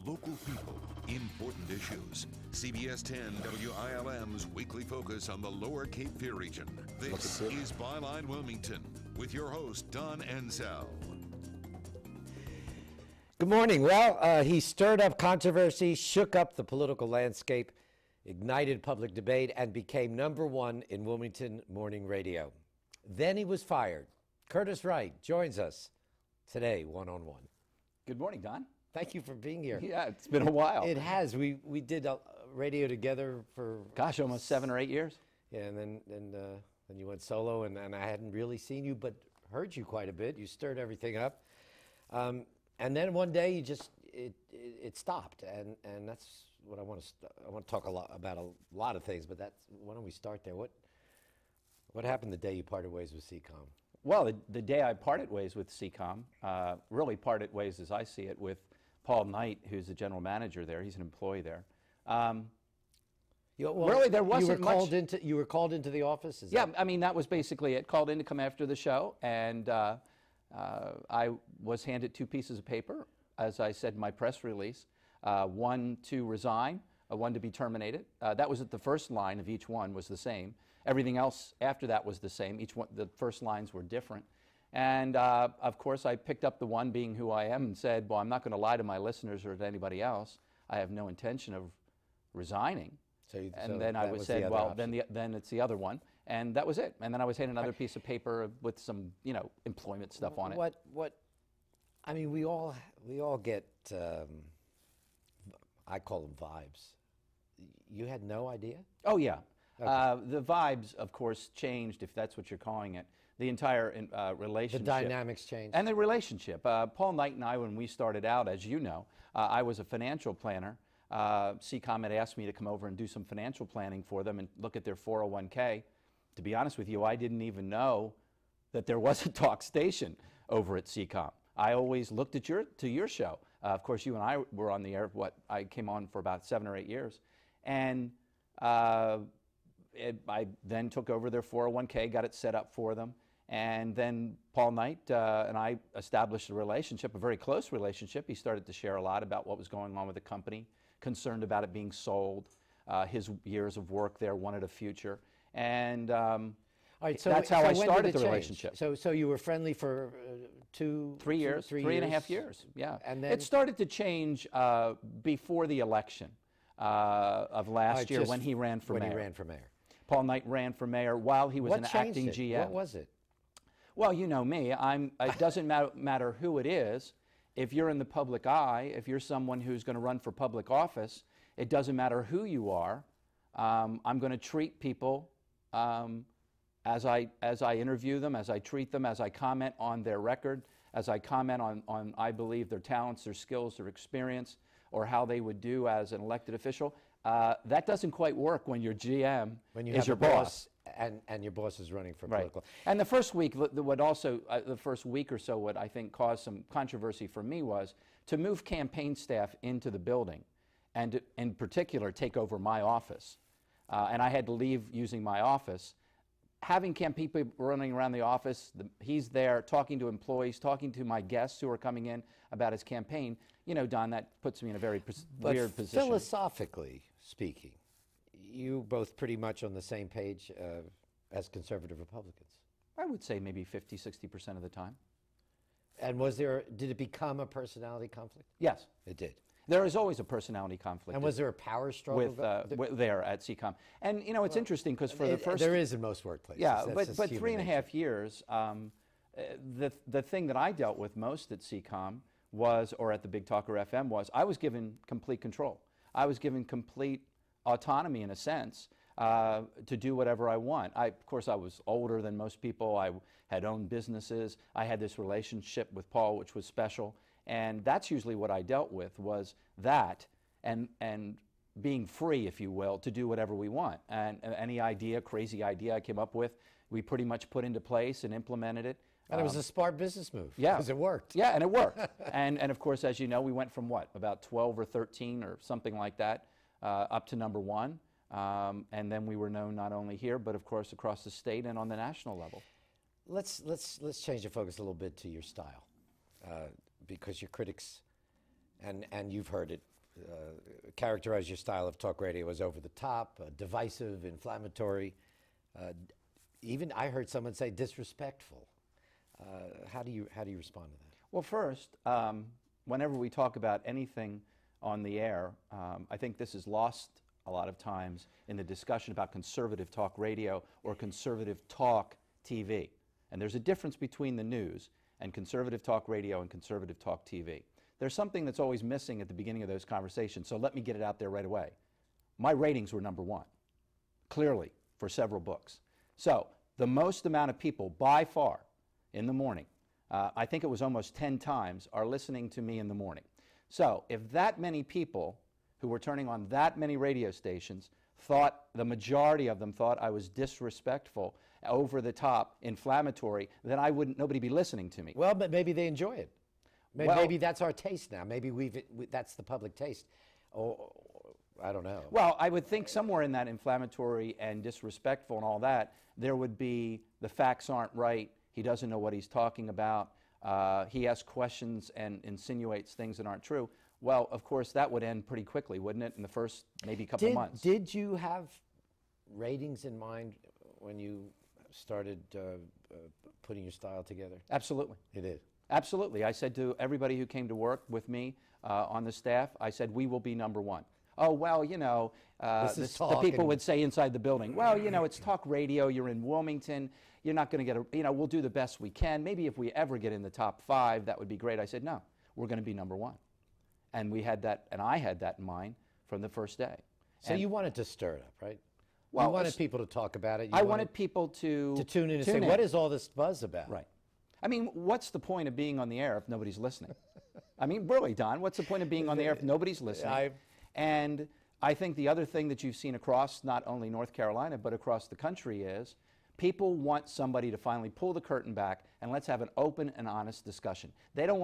Local people, important issues. CBS 10 WILM's weekly focus on the Lower Cape Fear region. This is Byline Wilmington with your host, Don Ansell. Good morning. Well, he stirred up controversy, shook up the political landscape, ignited public debate, and became #1 in Wilmington morning radio. Then he was fired. Curtis Wright joins us today, one-on-one. Good morning, Don. Thank you for being here. Yeah, it's been a while. It has. We did radio together for... Gosh, almost 7 or 8 years. Yeah, and then you went solo, and I hadn't really seen you, but heard you quite a bit. You stirred everything up. And then one day it stopped, and that's what I want to talk about a lot of things, but why don't we start there? What happened the day you parted ways with CCOM? Well, the day I parted ways with CCOM, really parted ways as I see it with Paul Knight, who's the general manager there. He's an employee there. Really, there wasn't much. You were called into the office? I mean, that was basically it. Called in to come after the show, and I was handed 2 pieces of paper, as I said in my press release, one to resign, one to be terminated. That was at the first line of each one was the same. Everything else after that was the same. Each one, the first lines were different. And of course, I picked up the one, being who I am, and said, well, I'm not going to lie to my listeners or to anybody else. I have no intention of resigning. Then I was said, well, then it's the other one. And that was it. And then I was handed another piece of paper with some, employment stuff on it. I mean, we all get, I call them vibes. You had no idea? Oh, yeah. Okay. The vibes, of course, changed, if that's what you're calling it. The entire relationship. The dynamics changed. And the relationship. Paul Knight and I, when we started out, as you know, I was a financial planner. CCOM had asked me to come over and do some financial planning for them and look at their 401k. To be honest with you, I didn't even know that there was a talk station over at CCOM. I always looked at your show. Of course, you and I were on the air. I came on for about 7 or 8 years, and I then took over their 401k, got it set up for them, and then Paul Knight and I established a relationship, a very close relationship. He started to share a lot about what was going on with the company, concerned about it being sold, his years of work there, wanted a future, and that's how I started the relationship. So you were friendly for 3 years, 3.5 years, yeah. And then it started to change before the election of last year when he ran for mayor. When he ran for mayor. Paul Knight ran for mayor while he was an acting GM. What was it? Well, you know me. It doesn't matter who it is. If you're in the public eye, if you're someone who's going to run for public office, it doesn't matter who you are. I'm going to treat people as I interview them, as I treat them, as I comment on their record, as I comment on I believe, their talents, their skills, their experience, or how they would do as an elected official. That doesn't quite work when your GM is your boss. And your boss is running for political. Right. And the first week, the first week or so, what I think caused some controversy for me was to move campaign staff into the building, and to, in particular, take over my office. And I had to leave using my office. Having campaign people running around the office, he's there talking to employees, talking to my guests who are coming in about his campaign. You know, Don, that puts me in a very weird position. Philosophically speaking, you both pretty much on the same page as conservative Republicans. I would say maybe 50, 60% of the time. And did it become a personality conflict? Yes. It did. There is always a personality conflict. And was there a power struggle there at CCOM? And you know, it's interesting because for the first... There is in most workplaces. Yeah, but 3.5 years, the thing that I dealt with most at CCOM was, or at the Big Talker FM was, I was given complete control. I was given complete autonomy in a sense to do whatever I want. Of course, I was older than most people. I had owned businesses. I had this relationship with Paul, which was special. And that's usually what I dealt with, was that and being free, if you will, to do whatever we want. And any idea, crazy idea I came up with, we pretty much put into place and implemented it. And it was a smart business move. Yeah. Because it worked. Yeah, and it worked. and of course, as you know, we went from what, about 12 or 13 or something like that, up to #1. And then we were known not only here, but of course across the state and on the national level. Let's change the focus a little bit to your style, because your critics and you've heard it characterize your style of talk radio as over the top, divisive, inflammatory. Even I heard someone say disrespectful. How do you respond to that? Well, first, whenever we talk about anything on the air, I think this is lost a lot of times in the discussion about conservative talk radio or conservative talk TV. And there's a difference between the news and conservative talk radio and conservative talk TV. There's something that's always missing at the beginning of those conversations, so let me get it out there right away. My ratings were #1, clearly, for several books. So the most amount of people, by far, in the morning, I think it was almost 10 times, are listening to me in the morning. So if that many people who were turning on that many radio stations thought, the majority of them thought I was disrespectful, over the top, inflammatory, then nobody be listening to me. Well, but maybe they enjoy it. Maybe that's our taste now. Maybe that's the public taste. Or I don't know. Well, I would think somewhere in that inflammatory and disrespectful and all that, there would be the facts aren't right, he doesn't know what he's talking about, he asks questions and insinuates things that aren't true. Well, of course, that would end pretty quickly, wouldn't it, in the first maybe couple of months? Did you have ratings in mind when you started putting your style together? Absolutely. You did? Absolutely. I said to everybody who came to work with me on the staff, I said, we will be #1. Oh, well, you know, the people would say inside the building, well, you know, it's talk radio, you're in Wilmington, you're not going to get you know, we'll do the best we can. Maybe if we ever get in the top 5, that would be great. I said, no, we're going to be #1. And we had that, and I had that in mind from the first day. So you wanted to stir it up, right? Well, you wanted people to talk about it. I wanted people to tune in and say, what is all this buzz about? Right. I mean, what's the point of being on the air if nobody's listening? I mean, really, Don, what's the point of being on the air if nobody's listening? And I think the other thing that you've seen across not only North Carolina, but across the country is people want somebody to finally pull the curtain back and let's have an open and honest discussion. They don't want